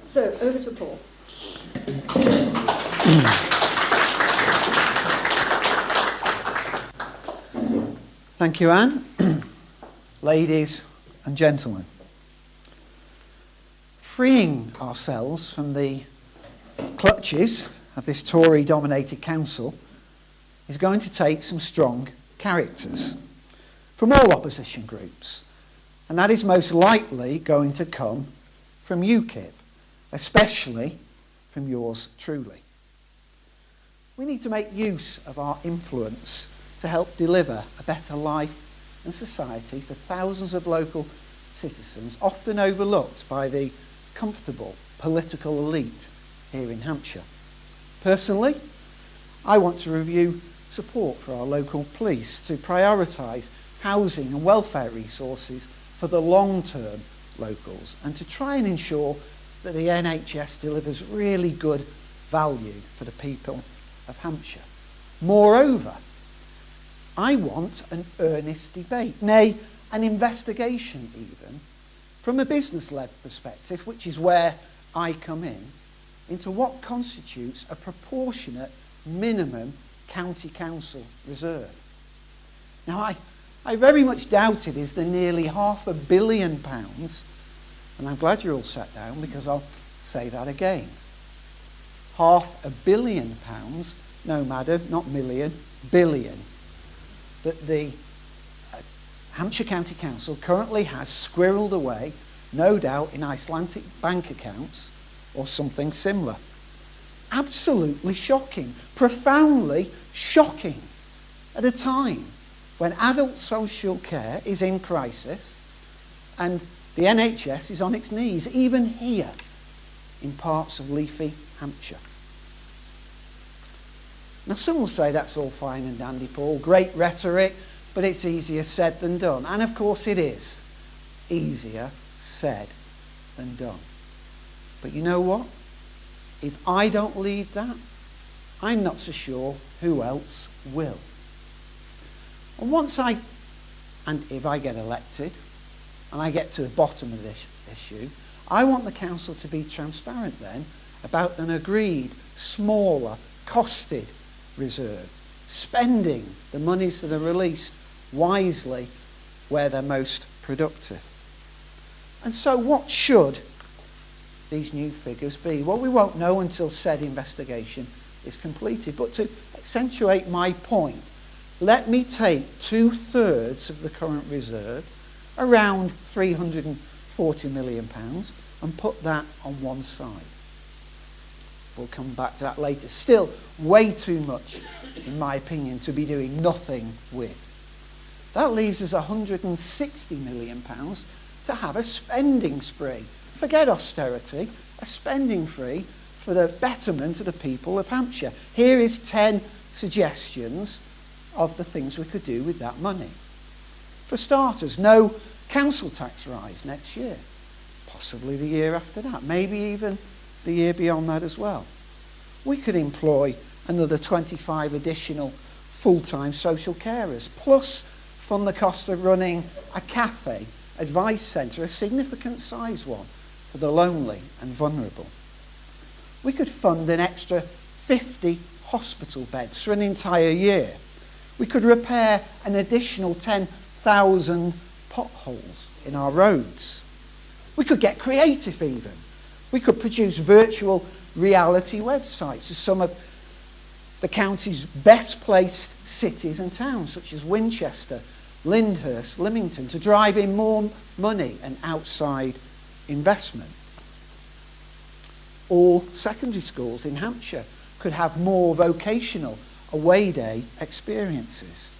So, over to Paul. Thank you, Anne. Ladies and gentlemen. Freeing ourselves from the clutches of this Tory-dominated council is going to take some strong characters from all opposition groups, and that is most likely going to come from UKIP, especially from yours truly. We need to make use of our influence to help deliver a better life and society for thousands of local citizens, often overlooked by the comfortable political elite here in Hampshire. Personally, I want to review support for our local police to prioritise housing and welfare resources for the long-term locals, and to try and ensure that the NHS delivers really good value for the people of Hampshire. Moreover, I want an earnest debate, nay, an investigation even, from a business-led perspective, which is where I come in, into what constitutes a proportionate minimum county council reserve. Now, I very much doubt it is the nearly £500 million, and I'm glad you're all sat down because I'll say that again. £500 million, no madam, not million, billion, that the Hampshire County Council currently has squirreled away, no doubt in Icelandic bank accounts or something similar. Absolutely shocking, profoundly shocking, at a time when adult social care is in crisis and the NHS is on its knees, even here in parts of leafy Hampshire. Now, some will say that's all fine and dandy, Paul, great rhetoric, but it's easier said than done. And of course it is easier said than done. But you know what? If I don't lead that, I'm not so sure who else will. And if I get elected, and I get to the bottom of this issue, I want the council to be transparent then about an agreed, smaller, costed reserve, spending the monies that are released wisely where they're most productive. And so what should these new figures be? Well, we won't know until said investigation is completed, but to accentuate my point, let me take 2/3 of the current reserve, around £340 million, and put that on one side. We'll come back to that later. Still, way too much, in my opinion, to be doing nothing with. That leaves us £160 million to have a spending spree. Forget austerity, a spending spree for the betterment of the people of Hampshire. Here is 10 suggestions of the things we could do with that money. For starters, no council tax rise next year. Possibly the year after that, maybe even the year beyond that as well. We could employ another 25 additional full-time social carers, plus fund the cost of running a cafe, advice centre, a significant size one for the lonely and vulnerable. We could fund an extra 50 hospital beds for an entire year. We could repair an additional 10,000 potholes in our roads. We could get creative even. We could produce virtual reality websites of some of the county's best placed cities and towns, such as Winchester, Lyndhurst, Lymington, to drive in more money and outside investment. All secondary schools in Hampshire could have more vocational away day experiences.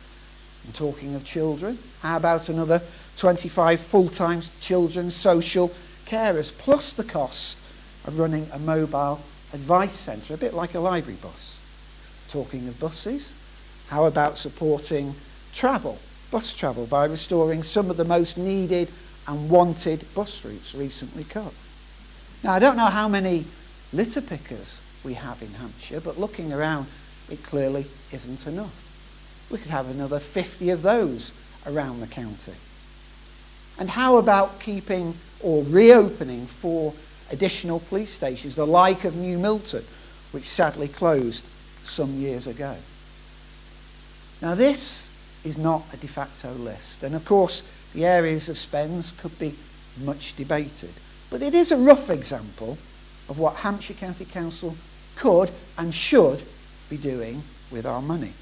And talking of children, how about another 25 full-time children's social carers, plus the cost of running a mobile advice centre, a bit like a library bus. Talking of buses, how about supporting bus travel, by restoring some of the most needed and wanted bus routes recently cut? Now, I don't know how many litter pickers we have in Hampshire, but looking around, it clearly isn't enough. We could have another 50 of those around the county. And how about keeping or reopening 4 additional police stations, the like of New Milton, which sadly closed some years ago. Now this is not a de facto list, and of course the areas of spends could be much debated, but it is a rough example of what Hampshire County Council could and should be doing with our money.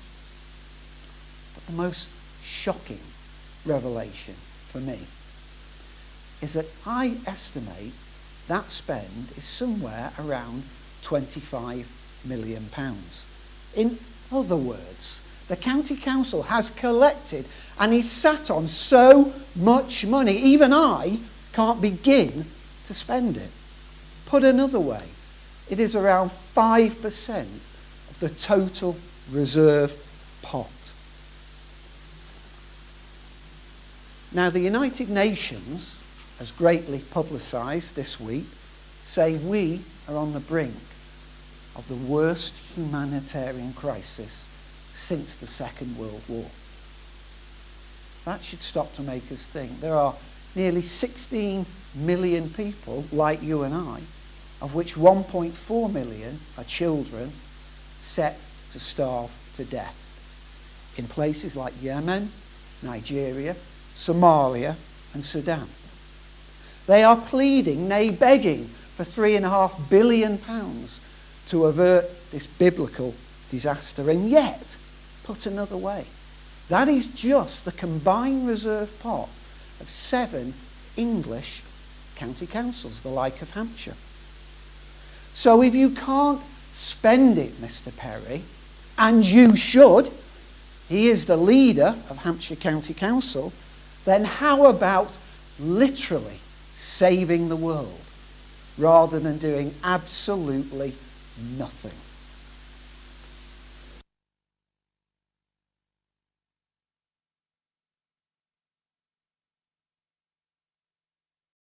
But the most shocking revelation for me is that I estimate that spend is somewhere around £25 million. In other words, the County Council has collected and is sat on so much money, even I can't begin to spend it. Put another way, it is around 5% of the total reserve pot. Now, the United Nations, as greatly publicised this week, say we are on the brink of the worst humanitarian crisis since the Second World War. That should stop to make us think. There are nearly 16 million people like you and I, of which 1.4 million are children set to starve to death in places like Yemen, Nigeria, Somalia and Sudan. They are pleading, nay begging, for £3.5 billion to avert this biblical disaster. And yet, put another way, that is just the combined reserve pot of 7 English county councils, the like of Hampshire. So if you can't spend it, Mr. Perry, and you should, he is the leader of Hampshire County Council, then how about literally saving the world rather than doing absolutely nothing?